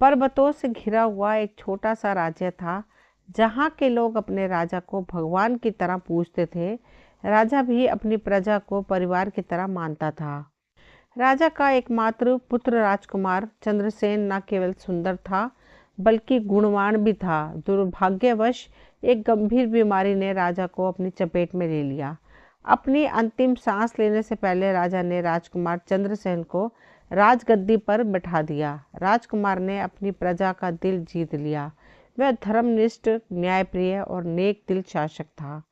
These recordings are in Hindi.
पर्वतों से घिरा हुआ एक छोटा सा राज्य था, जहाँ के लोग अपने राजा को भगवान की तरह पूजते थे। राजा भी अपनी प्रजा को परिवार की तरह मानता था। राजा का एकमात्र पुत्र राजकुमार चंद्रसेन न केवल सुंदर था, बल्कि गुणवान भी था। दुर्भाग्यवश एक गंभीर बीमारी ने राजा को अपनी चपेट में ले लिया। अपनी अंतिम सांस लेने से पहले राजा ने राजकुमार चंद्रसेन को राजगद्दी पर बैठा दिया। राजकुमार ने अपनी प्रजा का दिल जीत लिया। वह धर्मनिष्ठ, न्यायप्रिय और नेक दिल शासक था।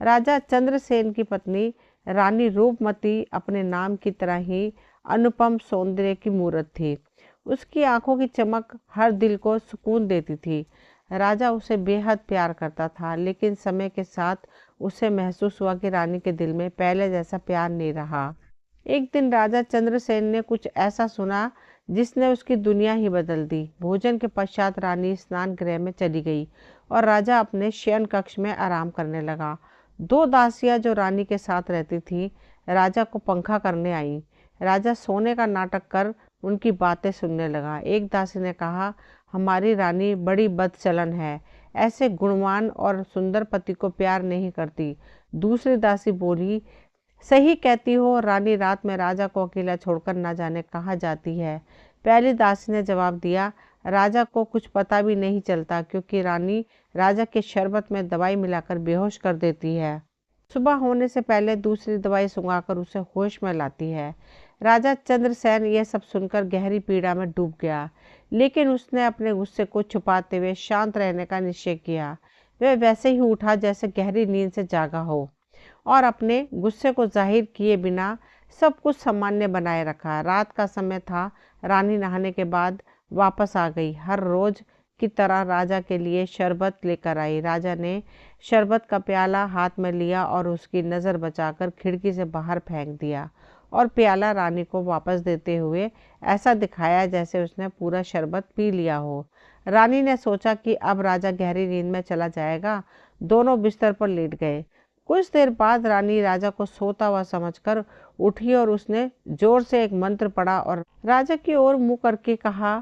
राजा चंद्रसेन की पत्नी रानी रूपमती अपने नाम की तरह ही अनुपम सौंदर्य की मूर्त थी। उसकी आंखों की चमक हर दिल को सुकून देती थी। राजा उसे बेहद प्यार करता था, लेकिन समय के साथ उसे महसूस हुआ कि रानी के दिल में पहले जैसा प्यार नहीं रहा। एक दिन राजा चंद्रसेन ने कुछ ऐसा सुना जिसने उसकी दुनिया ही बदल दी। भोजन के पश्चात रानी स्नान गृह में चली गई और राजा अपने शयन कक्ष में आराम करने लगा। दो दासियां जो रानी के साथ रहती थीं, राजा को पंखा करने आईं। राजा सोने का नाटक कर उनकी बातें सुनने लगा। एक दासी ने कहा, हमारी रानी बड़ी बदचलन है, ऐसे गुणवान और सुंदर पति को प्यार नहीं करती। दूसरी दासी बोली, सही कहती हो, रानी रात में राजा को अकेला छोड़कर न जाने कहाँ जाती है। पहली दासी ने जवाब दिया, राजा को कुछ पता भी नहीं चलता, क्योंकि रानी राजा के शरबत में दवाई मिलाकर बेहोश कर देती है। सुबह होने से पहले दूसरी दवाई सुंघाकर उसे होश में लाती है। राजा चंद्रसेन यह सब सुनकर गहरी पीड़ा में डूब गया, लेकिन उसने अपने गुस्से को छुपाते हुए शांत रहने का निश्चय किया। वह वैसे ही उठा जैसे गहरी नींद से जागा हो, और अपने गुस्से को जाहिर किए बिना सब कुछ सामान्य बनाए रखा। रात का समय था। रानी नहाने के बाद वापस आ गई। हर रोज की तरह राजा के लिए शरबत लेकर आई। राजा ने शरबत का प्याला हाथ में लिया और उसकी नज़र बचाकर खिड़की से बाहर फेंक दिया, और प्याला रानी को वापस देते हुए ऐसा दिखाया जैसे उसने पूरा शरबत पी लिया हो। रानी ने सोचा कि अब राजा गहरी नींद में चला जाएगा। दोनों बिस्तर पर लेट गए। कुछ देर बाद रानी राजा को सोता हुआ समझकर उठी और उसने जोर से एक मंत्र पढ़ा और राजा की ओर मुंह करके कहा,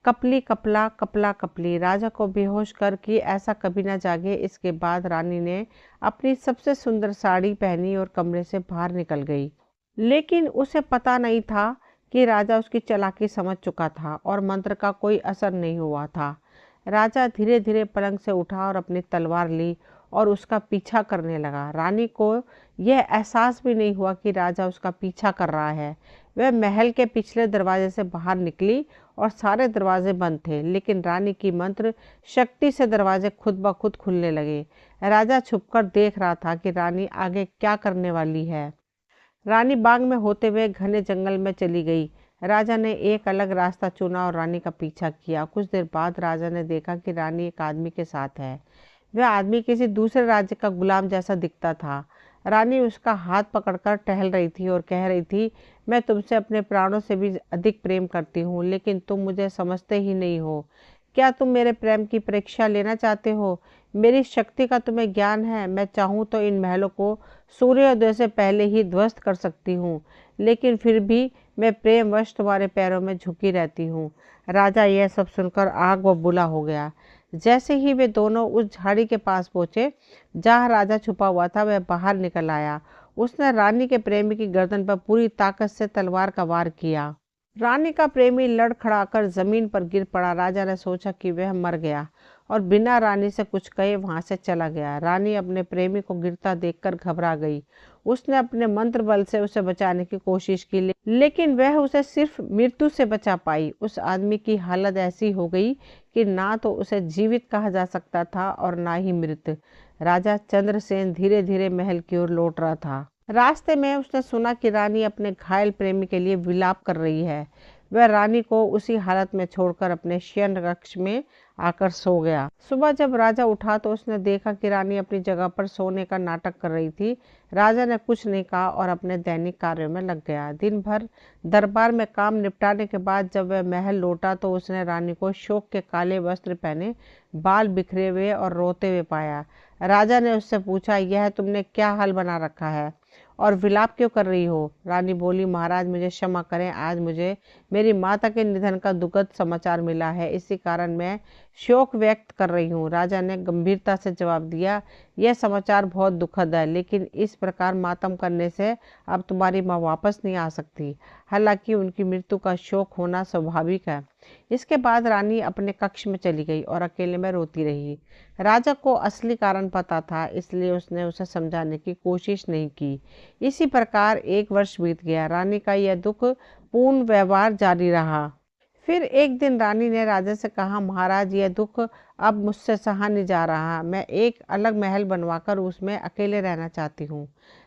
कपली कपला कपला कपली। राजा को बेहोश कर कि ऐसा कभी ना जागे। इसके बाद रानी ने अपनी सबसे सुंदर साड़ी पहनी और कमरे से बाहर निकल गई। लेकिन उसे पता नहीं था कि राजा उसकी चालाकी समझ चुका था और मंत्र का कोई असर नहीं हुआ था। राजा धीरे धीरे पलंग से उठा और अपनी तलवार ली और उसका पीछा करने लगा। रानी को यह एहसास भी नहीं हुआ कि राजा उसका पीछा कर रहा है। वह महल के पिछले दरवाजे से बाहर निकली और सारे दरवाजे बंद थे, लेकिन रानी की मंत्र शक्ति से दरवाजे खुद ब खुद खुलने लगे। राजा छुपकर देख रहा था कि रानी आगे क्या करने वाली है। रानी बाग में होते हुए घने जंगल में चली गई। राजा ने एक अलग रास्ता चुना और रानी का पीछा किया। कुछ देर बाद राजा ने देखा कि रानी एक आदमी के साथ है। वह आदमी किसी दूसरे राज्य का गुलाम जैसा दिखता था। रानी उसका हाथ पकड़कर टहल रही थी और कह रही थी, मैं तुमसे अपने प्राणों से भी अधिक प्रेम करती हूँ, लेकिन तुम मुझे समझते ही नहीं हो। क्या तुम मेरे प्रेम की परीक्षा लेना चाहते हो? मेरी शक्ति का तुम्हें ज्ञान है। मैं चाहूँ तो इन महलों को सूर्योदय से पहले ही ध्वस्त कर सकती हूँ, लेकिन फिर भी मैं प्रेमवश तुम्हारे पैरों में झुकी रहती हूँ। राजा यह सब सुनकर आग व बुला हो गया। जैसे ही वे दोनों उस झाड़ी के पास पहुंचे जहाँ राजा छुपा हुआ था, वह बाहर निकल आया। उसने रानी के प्रेमी की गर्दन पर पूरी ताकत से तलवार का वार किया। रानी का प्रेमी लड़खड़ाकर जमीन पर गिर पड़ा। राजा ने सोचा कि वह मर गया और बिना रानी से कुछ कहे वहां से चला गया। रानी अपने प्रेमी को गिरता देखकर घबरा गई। उसने अपने मंत्र बल से उसे बचाने की कोशिश की, लेकिन वह उसे सिर्फ मृत्यु से बचा पाई। उस आदमी की हालत ऐसी हो गई कि ना तो उसे जीवित कहा जा सकता था और ना ही मृत। राजा चंद्रसेन धीरे धीरे महल की ओर लौट रहा था। रास्ते में उसने सुना कि रानी अपने घायल प्रेमी के लिए विलाप कर रही है। वह रानी को उसी हालत में छोड़कर अपने शयन कक्ष में आकर सो गया। सुबह जब राजा उठा तो उसने देखा कि रानी अपनी जगह पर सोने का नाटक कर रही थी। राजा ने कुछ नहीं कहा और अपने दैनिक कार्यों में लग गया। दिन भर दरबार में काम निपटाने के बाद जब वह महल लौटा तो उसने रानी को शोक के काले वस्त्र पहने, बाल बिखरे हुए और रोते हुए पाया। राजा ने उससे पूछा, यह तुमने क्या हाल बना रखा है और विलाप क्यों कर रही हो? रानी बोली, महाराज मुझे क्षमा करें, आज मुझे मेरी माता के निधन का दुखद समाचार मिला है, इसी कारण मैं शोक व्यक्त कर रही हूँ। राजा ने गंभीरता से जवाब दिया, यह समाचार बहुत दुखद है, लेकिन इस प्रकार मातम करने से अब तुम्हारी माँ वापस नहीं आ सकती। हालांकि उनकी मृत्यु का शोक होना स्वाभाविक है। इसके बाद रानी अपने कक्ष में चली गई और अकेले में रोती रही। राजा को असली कारण पता था, इसलिए उसने उसे समझाने की कोशिश नहीं की। इसी प्रकार 1 वर्ष बीत गया। रानी का यह दुख पूर्ण व्यवहार जारी रहा। फिर एक दिन रानी ने राजा से कहा, महाराज, यह दुख अब मुझसे सहा नहीं जा रहा। मैं एक अलग महल बनवाकर उसमें अकेले रहना चाहती हूँ।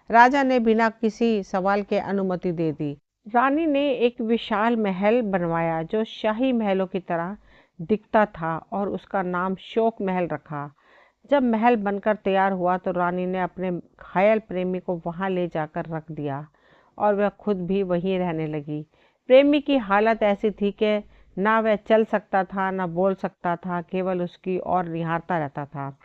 राजा ने बिना किसी सवाल के अनुमति दे दी। रानी ने एक विशाल महल बनवाया जो शाही महलों की तरह दिखता था और उसका नाम शोक महल रखा। जब महल बनकर तैयार हुआ तो रानी ने अपने घायल प्रेमी को वहां ले जाकर रख दिया और वह खुद भी वहीं रहने लगी। प्रेमी की हालत ऐसी थी कि ना वह चल सकता था, ना बोल सकता था, केवल उसकी ओर निहारता रहता था।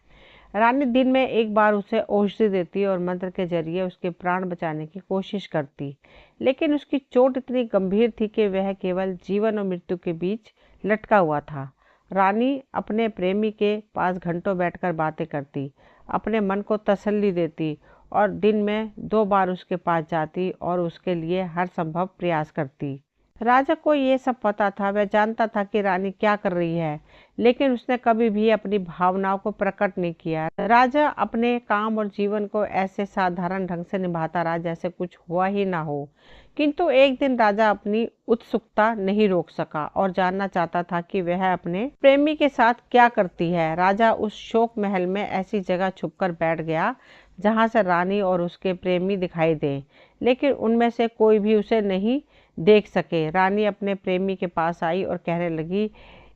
रानी दिन में एक बार उसे औषधि देती और मंत्र के जरिए उसके प्राण बचाने की कोशिश करती, लेकिन उसकी चोट इतनी गंभीर थी कि वह केवल जीवन और मृत्यु के बीच लटका हुआ था। रानी अपने प्रेमी के पास घंटों बैठकर बातें करती, अपने मन को तसल्ली देती और दिन में 2 बार उसके पास जाती और उसके लिए हर संभव प्रयास करती। राजा को ये सब पता था, वह जानता था कि रानी क्या कर रही है, लेकिन उसने कभी भी अपनी भावनाओं को प्रकट नहीं किया। राजा अपने काम और जीवन को ऐसे साधारण ढंग से निभाता रहा जैसे कुछ हुआ ही ना हो। किंतु एक दिन राजा अपनी उत्सुकता नहीं रोक सका और जानना चाहता था कि वह अपने प्रेमी के साथ क्या करती है। राजा उस शोक महल में ऐसी जगह छुपकर बैठ गया जहां से रानी और उसके प्रेमी दिखाई दे, लेकिन उनमें से कोई भी उसे नहीं देख सके। रानी अपने प्रेमी के पास आई और कहने लगी,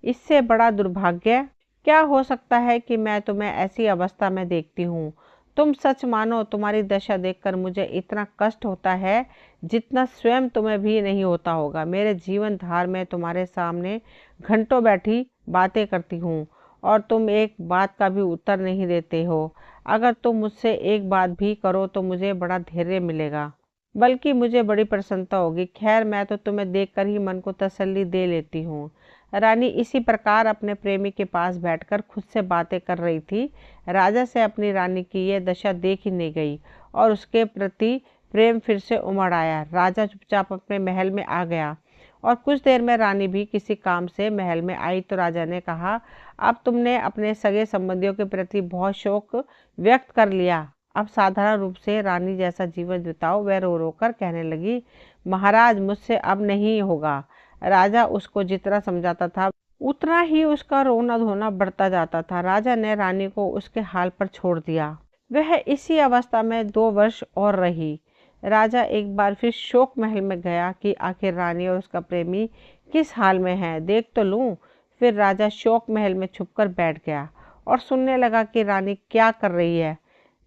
इससे बड़ा दुर्भाग्य क्या हो सकता है कि मैं तुम्हें ऐसी अवस्था में देखती हूँ। तुम सच मानो, तुम्हारी दशा देखकर मुझे इतना कष्ट होता है जितना स्वयं तुम्हें भी नहीं होता होगा। मेरे जीवन धार में तुम्हारे सामने घंटों बैठी बातें करती हूँ और तुम एक बात का भी उत्तर नहीं देते हो। अगर तुम मुझसे एक बात भी करो तो मुझे बड़ा धैर्य मिलेगा, बल्कि मुझे बड़ी प्रसन्नता होगी। खैर, मैं तो तुम्हें देखकर ही मन को तसल्ली दे लेती हूँ। रानी इसी प्रकार अपने प्रेमी के पास बैठकर खुद से बातें कर रही थी। राजा से अपनी रानी की यह दशा देख ही नहीं गई और उसके प्रति प्रेम फिर से उमड़ आया। राजा चुपचाप अपने महल में आ गया और कुछ देर में रानी भी किसी काम से महल में आई तो राजा ने कहा, अब तुमने अपने सगे संबंधियों के प्रति बहुत शोक व्यक्त कर लिया, अब साधारण रूप से रानी जैसा जीवन बिताओ। वह रो रो कर कहने लगी, महाराज, मुझसे अब नहीं होगा। राजा उसको जितना समझाता था उतना ही उसका रोना धोना बढ़ता जाता था। राजा ने रानी को उसके हाल पर छोड़ दिया। वह इसी अवस्था में 2 वर्ष और रही। राजा एक बार फिर शोक महल में गया कि आखिर रानी और उसका प्रेमी किस हाल में है, देख तो लूं। फिर राजा शोक महल में छुपकर बैठ गया और सुनने लगा कि रानी क्या कर रही है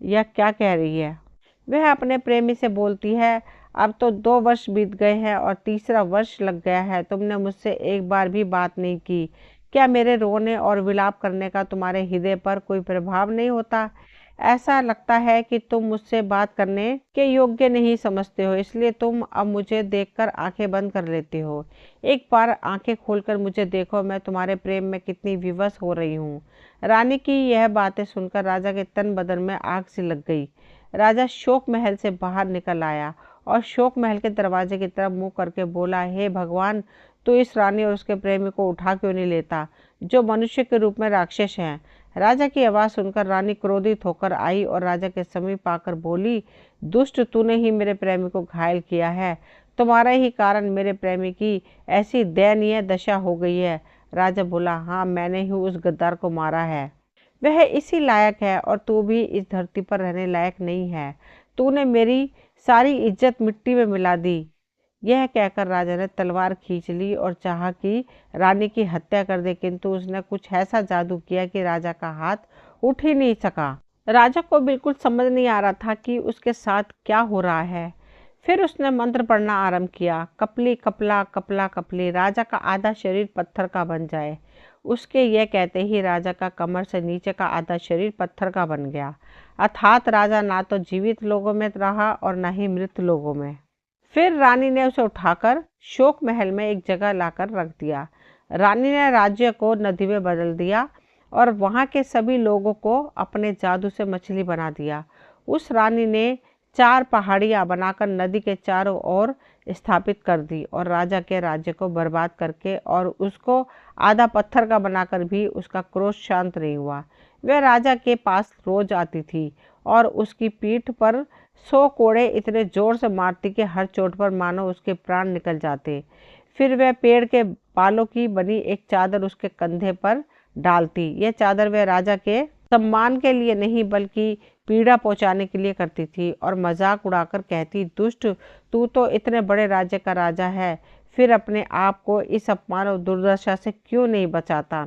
या क्या कह रही है। वह अपने प्रेमी से बोलती है, अब तो 2 वर्ष बीत गए हैं और तीसरा वर्ष लग गया है। तुमने मुझसे एक बार भी बात नहीं की। क्या मेरे रोने और विलाप करने का तुम्हारे हृदय पर कोई प्रभाव नहीं होता? ऐसा लगता है कि तुम मुझसे बात करने के योग्य नहीं समझते हो, इसलिए तुम अब मुझे देखकर आंखें बंद कर लेते हो। एक बार आंखें खोलकर मुझे देखो, मैं तुम्हारे प्रेम में कितनी विवश हो रही हूँ। रानी की यह बातें सुनकर राजा के तन बदन में आग सी लग गई। राजा शोक महल से बाहर निकल आया और शोक महल के दरवाजे की तरफ मुंह करके बोला, हे भगवान, तू इस रानी और उसके प्रेमी को उठा क्यों नहीं लेता, जो मनुष्य के रूप में राक्षस हैं। राजा की आवाज़ सुनकर रानी क्रोधित होकर आई और राजा के समीप आकर बोली, दुष्ट, तूने ही मेरे प्रेमी को घायल किया है। तुम्हारे ही कारण मेरे प्रेमी की ऐसी दयनीय दशा हो गई है। राजा बोला, हाँ, मैंने ही उस गद्दार को मारा है। वह इसी लायक है और तू भी इस धरती पर रहने लायक नहीं है। तूने मेरी सारी इज्जत मिट्टी में मिला दी। यह कहकर राजा ने तलवार खींच ली और चाहा कि रानी की हत्या कर दे, किंतु उसने कुछ ऐसा जादू किया कि राजा का हाथ उठ ही नहीं सका। राजा को बिल्कुल समझ नहीं आ रहा था कि उसके साथ क्या हो रहा है। फिर उसने मंत्र पढ़ना आरंभ किया, कपली कपला कपला कपली, राजा का आधा शरीर पत्थर का बन जाए। उसके यह कहते ही राजा का कमर से नीचे का आधा शरीर पत्थर का बन गया। अर्थात राजा ना तो जीवित लोगों में रहा और ना ही मृत लोगों में। फिर रानी ने उसे उठाकर शोक महल में एक जगह लाकर रख दिया। रानी ने राज्य को नदी में बदल दिया और वहाँ के सभी लोगों को अपने जादू से मछली बना दिया। उस रानी ने 4 पहाड़ियाँ बनाकर नदी के चारों ओर स्थापित कर दी और राजा के राज्य को बर्बाद करके और उसको आधा पत्थर का बनाकर भी उसका क्रोध शांत नहीं हुआ। वह राजा के पास रोज आती थी और उसकी पीठ पर 100 कोड़े इतने जोर से मारती कि हर चोट पर मानो उसके प्राण निकल जाते। फिर वह पेड़ के बालों की बनी एक चादर उसके कंधे पर डालती। यह चादर वह राजा के सम्मान के लिए नहीं बल्कि पीड़ा पहुंचाने के लिए करती थी और मजाक उड़ाकर कहती, दुष्ट, तू तो इतने बड़े राज्य का राजा है, फिर अपने आप को इस अपमान और दुर्दशा से क्यों नहीं बचाता।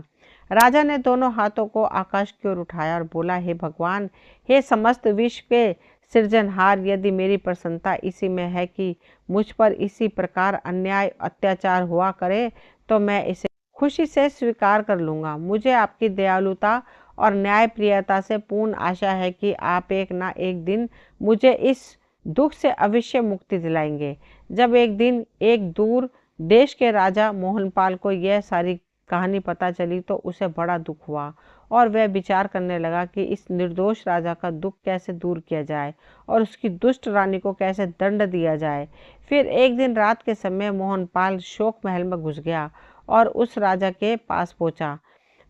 राजा ने दोनों हाथों को आकाश की ओर उठाया और बोला, हे भगवान, हे समस्त विश्व के सृजनहार, यदि मेरी प्रसन्नता इसी में है कि मुझ पर इसी प्रकार अन्याय अत्याचार हुआ करे तो मैं इसे खुशी से स्वीकार कर लूँगा। मुझे आपकी दयालुता और न्यायप्रियता से पूर्ण आशा है कि आप एक ना एक दिन मुझे इस दुख से अवश्य मुक्ति दिलाएंगे। जब एक दिन एक दूर देश के राजा मोहनपाल को यह सारी कहानी पता चली तो उसे बड़ा दुख हुआ और वह विचार करने लगा कि इस निर्दोष राजा का दुख कैसे दूर किया जाए और उसकी दुष्ट रानी को कैसे दंड दिया जाए। फिर एक दिन रात के समय मोहनपाल शोक महल में घुस गया और उस राजा के पास पहुंचा।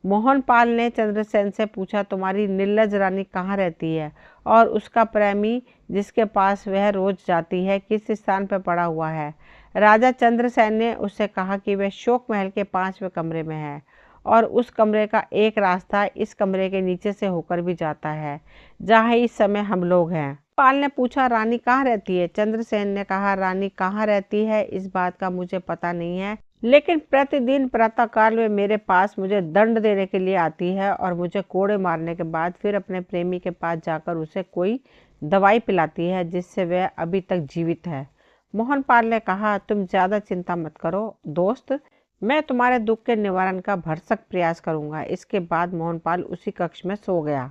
मोहनपाल ने चंद्रसेन से पूछा, तुम्हारी निर्लज रानी कहाँ रहती है और उसका प्रेमी जिसके पास वह रोज जाती है किस स्थान पर पड़ा हुआ है। राजा चंद्रसेन ने उससे कहा कि वह शोक महल के 5वें कमरे में है और उस कमरे का एक रास्ता इस कमरे के नीचे से होकर भी जाता है जहाँ इस समय हम लोग हैं। पाल ने पूछा, रानी कहाँ रहती है? चंद्रसेन ने कहा, रानी कहाँ रहती है इस बात का मुझे पता नहीं है, लेकिन प्रतिदिन प्रातःकाल वे मेरे पास मुझे दंड देने के लिए आती है और मुझे कोड़े मारने के बाद फिर अपने प्रेमी के पास जाकर उसे कोई दवाई पिलाती है जिससे वह अभी तक जीवित है। मोहनपाल ने कहा, तुम ज्यादा चिंता मत करो दोस्त, मैं तुम्हारे दुख के निवारण का भरसक प्रयास करूंगा। इसके बाद मोहनपाल उसी कक्ष में सो गया।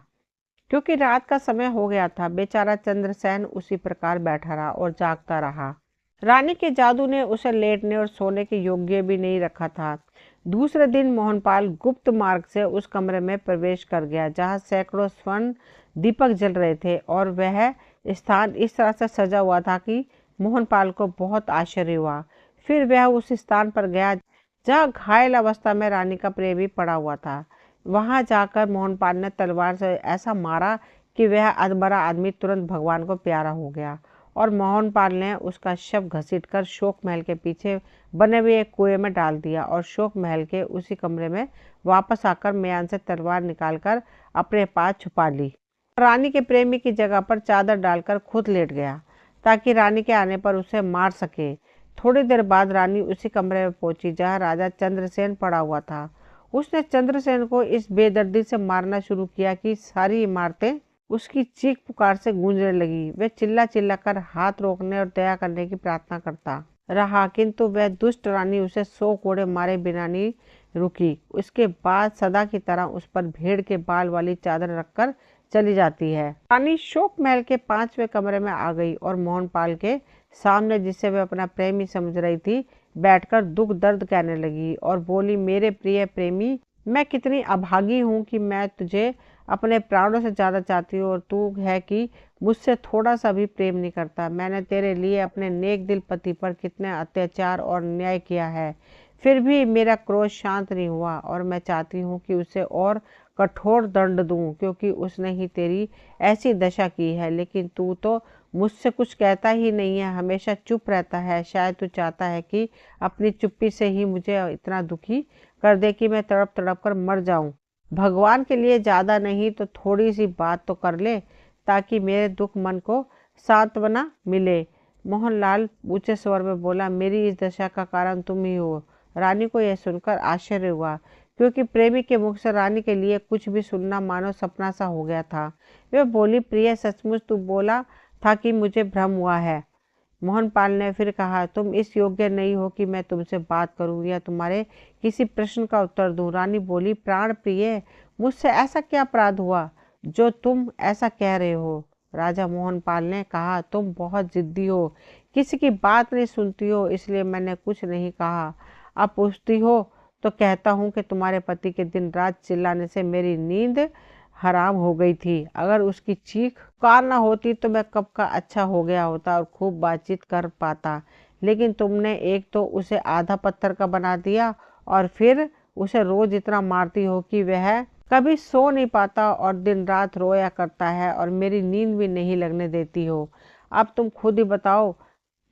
क्योंकि रात का समय हो गया था, बेचारा चंद्रसेन उसी प्रकार बैठा रहा और जागता रहा। रानी के जादू ने उसे लेटने और सोने के योग्य भी नहीं रखा था। दूसरे दिन मोहनपाल गुप्त मार्ग से उस कमरे में प्रवेश कर गया जहाँ सैकड़ों स्वर्ण दीपक जल रहे थे और वह स्थान इस तरह से सजा हुआ था कि मोहनपाल को बहुत आश्चर्य हुआ। फिर वह उस स्थान पर गया जहाँ घायल अवस्था में रानी का प्रेमी पड़ा हुआ था। वहां जाकर मोहनपाल ने तलवार से ऐसा मारा कि वह अधमरा आदमी तुरंत भगवान को प्यारा हो गया और मोहनपाल ने उसका शव घसीटकर शोक महल के पीछे बने हुए एक कुएं में डाल दिया और शोक महल के उसी कमरे में वापस आकर म्यान से तलवार निकालकर अपने पास छुपा ली। रानी के प्रेमी की जगह पर चादर डालकर खुद लेट गया ताकि रानी के आने पर उसे मार सके। थोड़ी देर बाद रानी उसी कमरे में पहुंची जहाँ राजा चंद्रसेन पड़ा हुआ था। उसने चंद्रसेन को इस बेदर्दी से मारना शुरू किया कि सारी इमारतें उसकी चीख पुकार से गूंजने लगी। वह चिल्ला चिल्ला कर हाथ रोकने और दया करने की प्रार्थना करता रहा, किंतु वह दुष्ट रानी उसे 100 कोड़े मारे बिना नहीं रुकी। उसके बाद सदा की तरह उस पर भेड़ के बाल वाली चादर रखकर चली जाती है। रानी शोक महल के 5वें कमरे में आ गई और मोहनपाल के सामने, जिसे वह अपना प्रेमी समझ रही थी, बैठकर दुख दर्द कहने लगी और बोली, मेरे प्रिय प्रेमी, मैं कितनी अभागी हूँ कि मैं तुझे अपने प्राणों से ज़्यादा चाहती हूँ और तू है कि मुझसे थोड़ा सा भी प्रेम नहीं करता। मैंने तेरे लिए अपने नेक दिल पति पर कितने अत्याचार और अन्याय किया है, फिर भी मेरा क्रोध शांत नहीं हुआ और मैं चाहती हूँ कि उसे और कठोर दंड दूँ क्योंकि उसने ही तेरी ऐसी दशा की है। लेकिन तू तो मुझसे कुछ कहता ही नहीं है, हमेशा चुप रहता है। शायद तू चाहता है कि अपनी चुप्पी से ही मुझे इतना दुखी कर दे कि मैं तड़प तड़प कर मर जाऊं। भगवान के लिए ज़्यादा नहीं तो थोड़ी सी बात तो कर ले ताकि मेरे दुख मन को सांत्वना मिले। मोहनलाल ऊंचे स्वर में बोला, मेरी इस दशा का कारण तुम ही हो। रानी को यह सुनकर आश्चर्य हुआ क्योंकि प्रेमी के मुख से रानी के लिए कुछ भी सुनना मानो सपना सा हो गया था। वह बोली, प्रिय, सचमुच तू बोला था कि मुझे भ्रम हुआ है। मोहनपाल ने फिर कहा, तुम इस योग्य नहीं हो कि मैं तुमसे बात करूं या तुम्हारे किसी प्रश्न का उत्तर दूं। रानी बोली, प्राण प्रिय, मुझसे ऐसा क्या अपराध हुआ जो तुम ऐसा कह रहे हो? राजा मोहनपाल ने कहा, तुम बहुत जिद्दी हो किसी की बात नहीं सुनती हो, इसलिए मैंने कुछ नहीं कहा। अब पूछती हो तो कहता हूँ कि तुम्हारे पति के दिन रात चिल्लाने से मेरी नींद हराम हो गई थी। अगर उसकी चीख पुकार ना होती तो मैं कब का अच्छा हो गया होता और खूब बातचीत कर पाता। लेकिन तुमने एक तो उसे आधा पत्थर का बना दिया और फिर उसे रोज इतना मारती हो कि वह कभी सो नहीं पाता और दिन रात रोया करता है और मेरी नींद भी नहीं लगने देती हो। अब तुम खुद ही बताओ,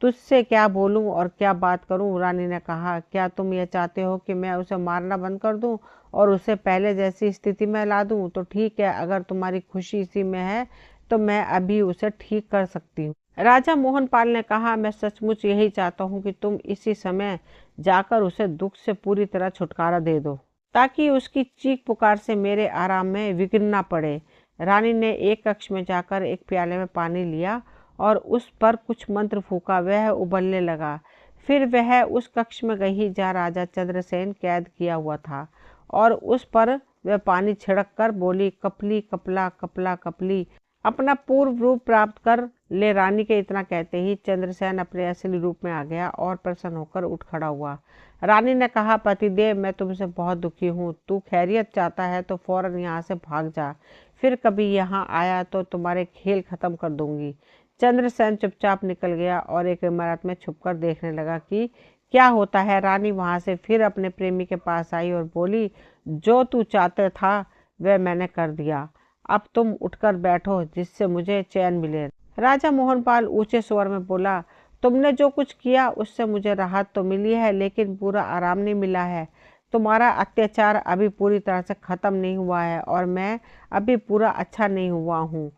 तुझसे क्या बोलूं और क्या बात करूं। रानी ने कहा, क्या तुम ये चाहते हो कि मैं उसे मारना बंद कर दूं और उसे पहले जैसी स्थिति में ला दूं? तो ठीक है, अगर तुम्हारी खुशी इसी में है तो मैं अभी उसे ठीक कर सकती हूँ। राजा मोहनपाल ने कहा, मैं सचमुच यही चाहता हूँ कि तुम इसी समय जाकर उसे दुख से पूरी तरह छुटकारा दे दो, ताकि उसकी चीख पुकार से मेरे आराम में विघ्न न पड़े। रानी ने एक कक्ष में जाकर एक प्याले में पानी लिया और उस पर कुछ मंत्र फूका। वह उबलने लगा। फिर वह उस कक्ष में गई जहाँ राजा चंद्रसेन कैद किया हुआ था और उस पर वह पानी छिड़क कर बोली, कपली कपला कपला कपली, अपना पूर्व रूप प्राप्त कर ले। रानी के इतना कहते ही चंद्रसेन अपने असली रूप में आ गया और प्रसन्न होकर उठ खड़ा हुआ। रानी ने कहा, पतिदेव, मैं तुमसे बहुत दुखी हूँ। तू खैरियत चाहता है तो फौरन यहाँ से भाग जा, फिर कभी यहाँ आया तो तुम्हारे खेल खत्म कर दूंगी। चंद्रसेन चुपचाप निकल गया और एक इमारत में छुपकर देखने लगा कि क्या होता है। रानी वहां से फिर अपने प्रेमी के पास आई और बोली, जो तू चाहते था वह मैंने कर दिया। अब तुम उठकर बैठो जिससे मुझे चैन मिले। राजा मोहनपाल ऊंचे स्वर में बोला, तुमने जो कुछ किया उससे मुझे राहत तो मिली है, लेकिन पूरा आराम नहीं मिला है। तुम्हारा अत्याचार अभी पूरी तरह से खत्म नहीं हुआ है और मैं अभी पूरा अच्छा नहीं हुआ हूँ।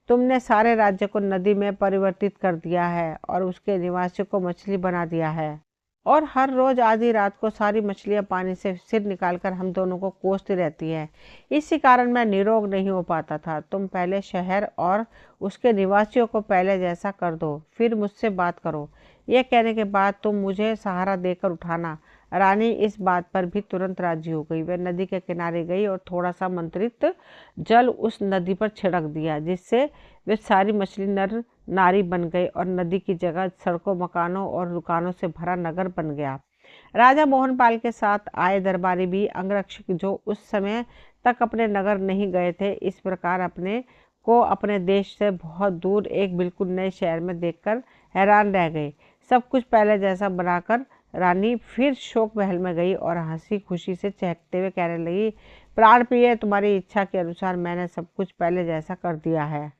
तुमने सारे राज्य को नदी में परिवर्तित कर दिया है और उसके निवासियों को मछली बना दिया है और हर रोज आधी रात को सारी मछलियां पानी से सिर निकालकर हम दोनों को कोसती रहती है। इसी कारण मैं निरोग नहीं हो पाता था। तुम पहले शहर और उसके निवासियों को पहले जैसा कर दो, फिर मुझसे बात करो। यह कहने के बाद तुम मुझे सहारा देकर उठाना। रानी इस बात पर भी तुरंत राजी हो गई। वह नदी के किनारे गई और थोड़ा सा मंत्रित जल उस नदी पर छिड़क दिया, जिससे वे सारी मछली नर नारी बन गई और नदी की जगह सड़कों, मकानों और दुकानों से भरा नगर बन गया। राजा मोहनपाल के साथ आए दरबारी भी अंगरक्षक, जो उस समय तक अपने नगर नहीं गए थे, इस प्रकार अपने को अपने देश से बहुत दूर एक बिल्कुल नए शहर में देखकर हैरान रह गए। सब कुछ पहले जैसा बनाकर रानी फिर शोक महल में गई और हंसी खुशी से चहकते हुए कहने लगी, प्राण प्रिय, तुम्हारी इच्छा के अनुसार मैंने सब कुछ पहले जैसा कर दिया है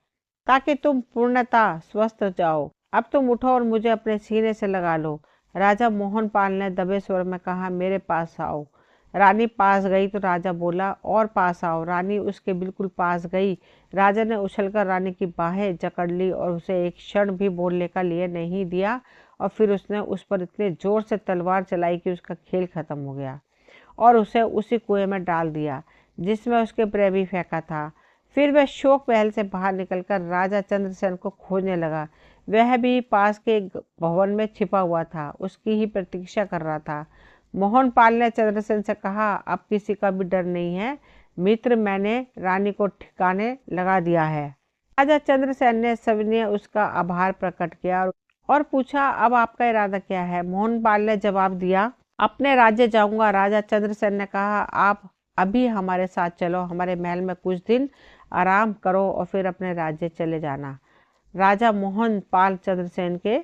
ताकि तुम पूर्णतः स्वस्थ हो जाओ। अब तुम उठो और मुझे अपने सीने से लगा लो। राजा मोहनपाल ने दबे स्वर में कहा, मेरे पास आओ। रानी पास गई तो राजा बोला, और पास आओ। रानी उसके बिल्कुल पास गई। राजा ने उछलकर रानी की बाहें जकड़ ली और उसे एक क्षण भी बोलने का लिए नहीं दिया और फिर उसने उस पर इतने जोर से तलवार चलाई कि उसका खेल खत्म हो गया और उसे उसी कुएं में डाल दिया जिसमें उसके प्रेमी फेंका था। फिर वह शोक महल से बाहर निकलकर राजा चंद्रसेन को खोजने लगा। वह भी पास के भवन में छिपा हुआ था, उसकी ही प्रतीक्षा कर रहा था। मोहनपाल ने चंद्रसेन से कहा, अब किसी का भी डर नहीं है मित्र, मैंने रानी को ठिकाने लगा दिया है। राजा चंद्रसेन ने सविनय उसका आभार प्रकट किया और पूछा, अब आपका इरादा क्या है? मोहनपाल ने जवाब दिया, अपने राज्य जाऊंगा। राजा चंद्रसेन ने कहा, आप अभी हमारे साथ चलो, हमारे महल में कुछ दिन आराम करो और फिर अपने राज्य चले जाना। राजा मोहनपाल चंद्रसेन के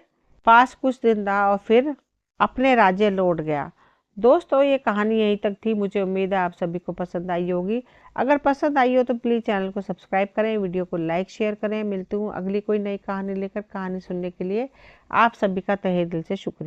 पास कुछ दिन रहा और फिर अपने राज्य लौट गया। दोस्तों, ये कहानी यहीं तक थी। मुझे उम्मीद है आप सभी को पसंद आई होगी। अगर पसंद आई हो तो प्लीज़ चैनल को सब्सक्राइब करें, वीडियो को लाइक शेयर करें। मिलती हूँ अगली कोई नई कहानी लेकर। कहानी सुनने के लिए आप सभी का तहे दिल से शुक्रिया।